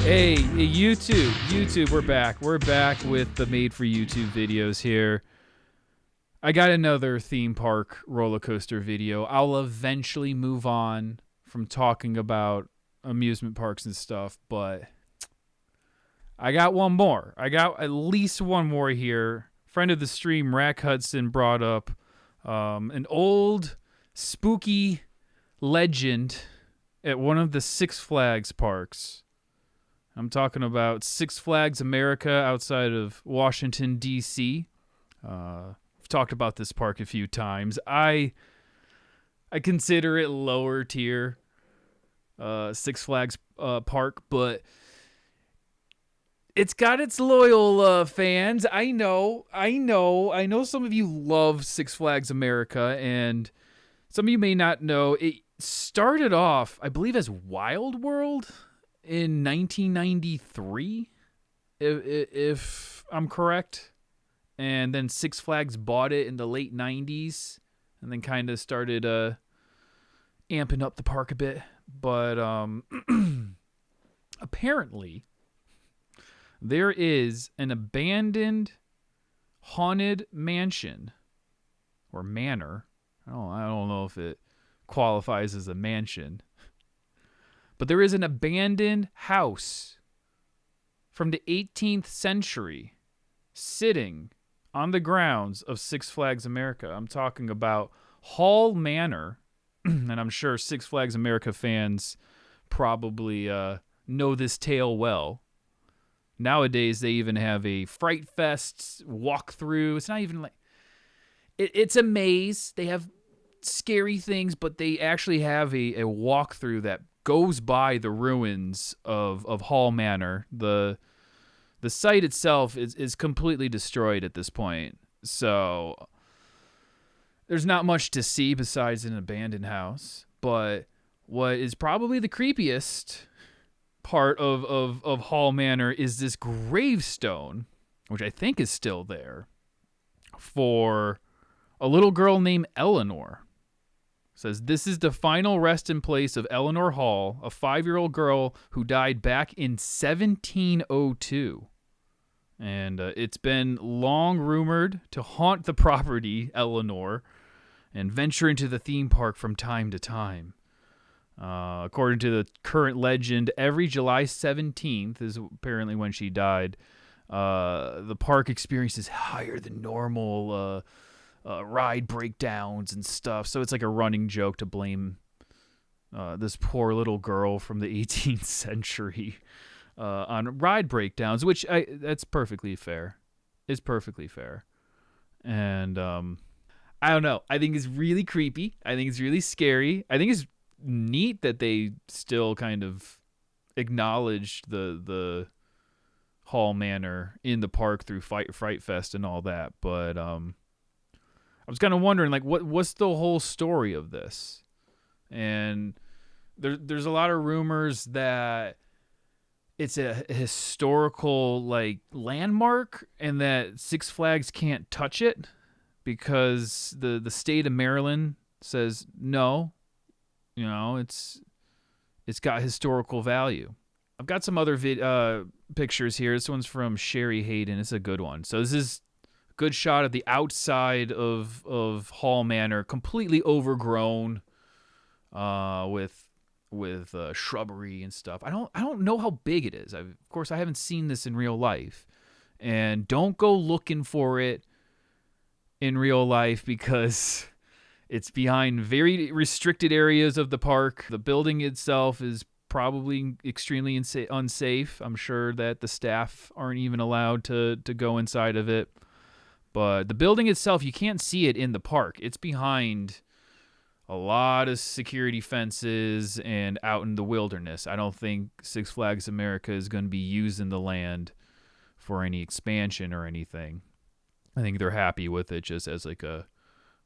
Hey, YouTube, we're back. We're back with the made for YouTube videos here. I got another theme park roller coaster video. I'll eventually move on from talking about amusement parks and stuff, but I got one more. I got at least one more here. Friend of the stream, Rack Hudson, brought up an old spooky legend at one of the Six Flags parks. I'm talking about Six Flags America outside of Washington, D.C. I've talked about this park a few times. I consider it lower tier Six Flags park, but it's got its loyal fans. I know some of you love Six Flags America, and some of you may not know. It started off, I believe, as Wild World in 1993, if I'm correct. And then Six Flags bought it in the late 90s and then kind of started amping up the park a bit. But apparently there is an abandoned haunted mansion or manor. I don't know if it qualifies as a mansion. But there is an abandoned house from the 18th century sitting on the grounds of Six Flags America. I'm talking about Hall Manor, and I'm sure Six Flags America fans probably know this tale well. Nowadays, they even have a Fright Fest walkthrough. It's not even like... It's a maze. They have scary things, but they actually have a walkthrough that goes by the ruins of Hall Manor. The site itself is completely destroyed at this point, so there's not much to see besides an abandoned house. But what is probably the creepiest part of Hall Manor is this gravestone, which I think is still there, for a little girl named Eleanor. It says, this is the final resting place of Eleanor Hall, a 5-year-old girl who died back in 1702. And it's been long rumored to haunt the property, Eleanor, and venture into the theme park from time to time. According to the current legend, every July 17th is apparently when she died. The park experiences higher than normal ride breakdowns and stuff. So it's like a running joke to blame this poor little girl from the 18th century on ride breakdowns, which that's perfectly fair. It's perfectly fair. And I don't know. I think it's really creepy. I think it's really scary. I think it's neat that they still kind of acknowledged the Hall Manor in the park through Fright Fest and all that. But I was kind of wondering, like, what's the whole story of this? And there's a lot of rumors that it's a historical, like, landmark and that Six Flags can't touch it because the state of Maryland says no. You know, it's got historical value. I've got some other pictures here. This one's from Sherry Hayden. It's a good one. So this is a good shot of the outside of Hall Manor, completely overgrown with shrubbery and stuff. I don't know how big it is. Of course, I haven't seen this in real life, and don't go looking for it in real life because it's behind very restricted areas of the park. The building itself is probably extremely unsafe. I'm sure that the staff aren't even allowed to go inside of it. But the building itself, you can't see it in the park. It's behind a lot of security fences and out in the wilderness. I don't think Six Flags America is going to be using the land for any expansion or anything. I think they're happy with it just as like a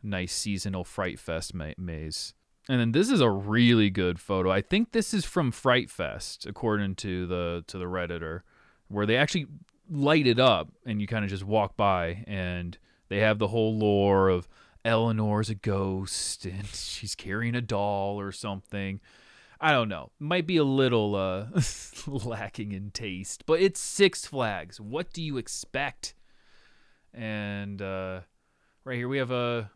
nice seasonal Fright Fest maze. And then this is a really good photo. I think this is from Fright Fest, according to the Redditor, where they actually light it up and you kind of just walk by and they have the whole lore of Eleanor's a ghost and she's carrying a doll or something. I don't know. Might be a little lacking in taste, but it's Six Flags. What do you expect? And right here we have a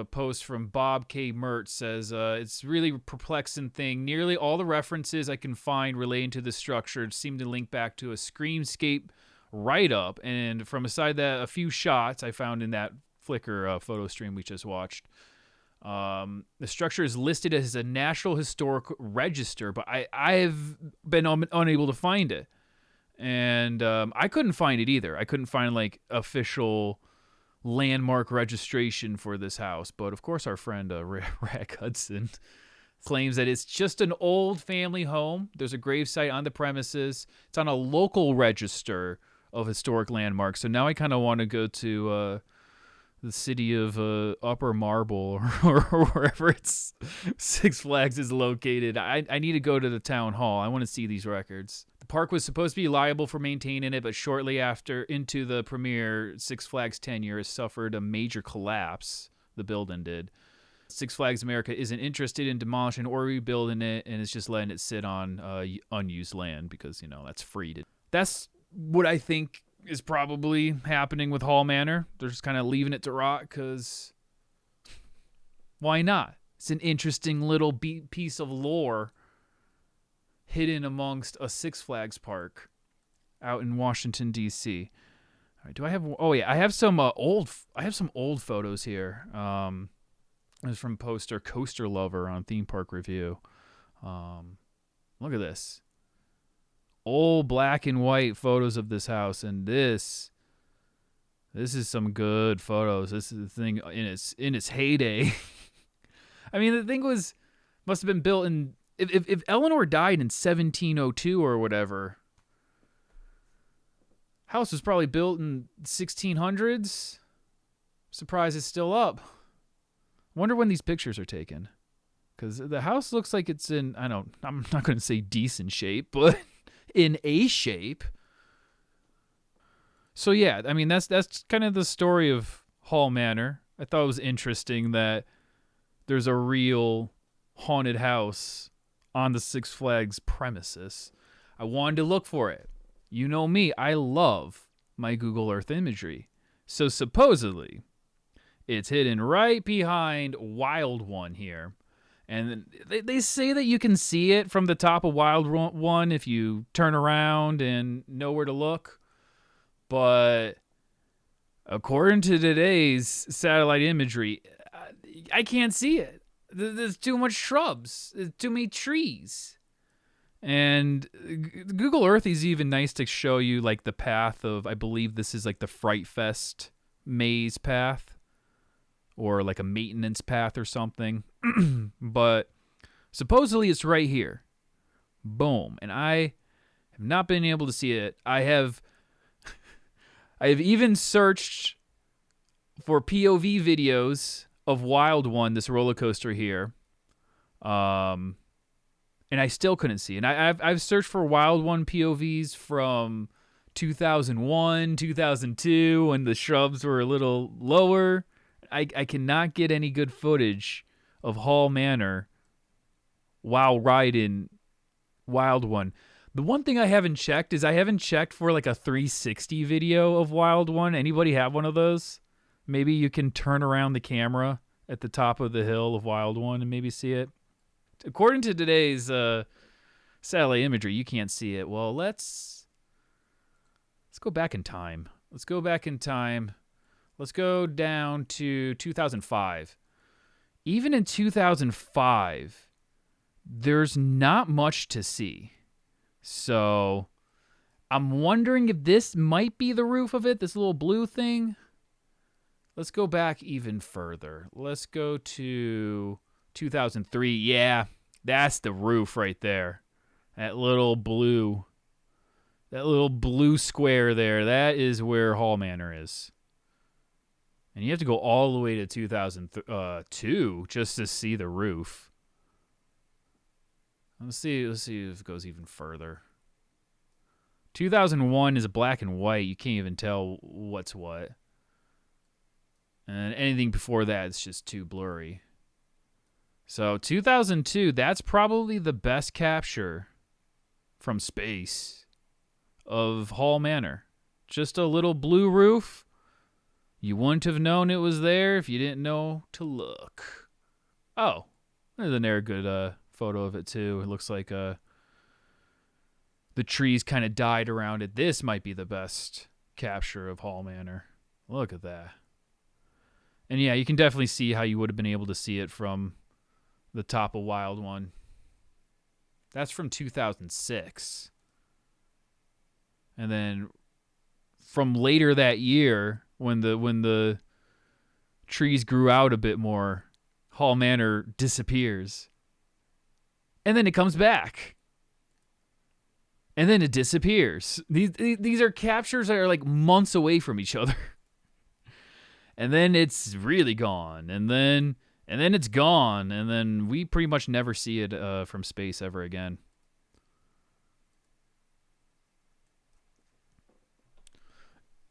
post from Bob K. Mertz says it's really perplexing thing. Nearly all the references I can find relating to the structure seem to link back to a Screamscape write-up, and from aside that a few shots I found in that Flickr photo stream we just watched. The structure is listed as a National Historic Register, but I've been unable to find it. And I couldn't find it either. I couldn't find like official landmark registration for this house. But of course our friend Rack Hudson claims that it's just an old family home. There's a gravesite on the premises. It's on a local register of historic landmarks. So now I kind of want to go to the city of Upper Marble or wherever it's Six Flags is located. I need to go to the town hall. I want to see these records. The park was supposed to be liable for maintaining it, but shortly after, into the premiere, Six Flags tenure suffered a major collapse. The building did. Six Flags America isn't interested in demolishing or rebuilding it, and it's just letting it sit on unused land because, you know, that's free. That's what I think is probably happening with Hall Manor. They're just kind of leaving it to rot because why not? It's an interesting little piece of lore hidden amongst a Six Flags park out in Washington D.C. All right, do I have? Oh yeah, I have some old photos here. It was from Coaster Lover on Theme Park Review. Look at this. Old black and white photos of this house, and this is some good photos. This is the thing in its heyday. I mean, the thing must have been built in if Eleanor died in 1702 or whatever. House was probably built in 1600s. Surprised it's still up. Wonder when these pictures are taken, because the house looks like it's in I'm not going to say decent shape, but in a shape. So yeah, I mean that's kind of the story of Hall Manor. I thought it was interesting that there's a real haunted house on the Six Flags premises. I wanted to look for it. You know me, I love my Google Earth imagery. So supposedly, it's hidden right behind Wild One here. And they say that you can see it from the top of Wild One if you turn around and know where to look. But according to today's satellite imagery, I can't see it. There's too much shrubs. There's too many trees. And Google Earth is even nice to show you like the path of, I believe this is like the Fright Fest maze path or like a maintenance path or something. But supposedly it's right here. Boom. And I have not been able to see it. I have even searched for POV videos of Wild One, this roller coaster here. And I still couldn't see. And I've searched for Wild One POVs from 2001, 2002, when the shrubs were a little lower. I cannot get any good footage of Hall Manor while riding Wild One. The one thing I haven't checked is I haven't checked for like a 360 video of Wild One. Anybody have one of those? Maybe you can turn around the camera at the top of the hill of Wild One and maybe see it. According to today's satellite imagery, you can't see it. Well, let's go back in time. Let's go down to 2005. Even in 2005, there's not much to see. So I'm wondering if this might be the roof of it, this little blue thing. Let's go back even further. Let's go to 2003. Yeah, that's the roof right there. That little blue square there. That is where Hall Manor is. And you have to go all the way to 2002 just to see the roof. Let's see if it goes even further. 2001 is black and white. You can't even tell what's what. And anything before that is just too blurry. So 2002, that's probably the best capture from space of Hall Manor. Just a little blue roof. You wouldn't have known it was there if you didn't know to look. Oh, there's another good photo of it too. It looks like the trees kind of died around it. This might be the best capture of Hall Manor. Look at that. And yeah, you can definitely see how you would have been able to see it from the top of Wild One. That's from 2006. And then from later that year, when the trees grew out a bit more, Hall Manor disappears. And then it comes back. And then it disappears. These are captures that are like months away from each other. And then it's really gone. And then it's gone. And then we pretty much never see it from space ever again.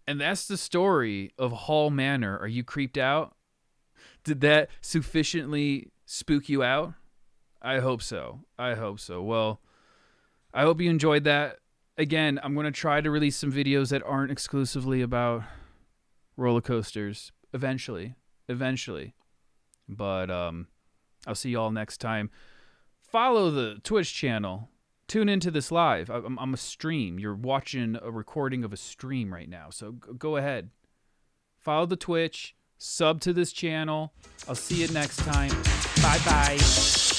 And that's the story of Hall Manor. Are you creeped out? Did that sufficiently spook you out? I hope so. Well, I hope you enjoyed that. Again, I'm going to try to release some videos that aren't exclusively about roller coasters eventually. But I'll see you all next time. Follow the Twitch channel. Tune into this live. I'm a stream. You're watching a recording of a stream right now. So go ahead. Follow the Twitch. Sub to this channel. I'll see you next time. Bye-bye.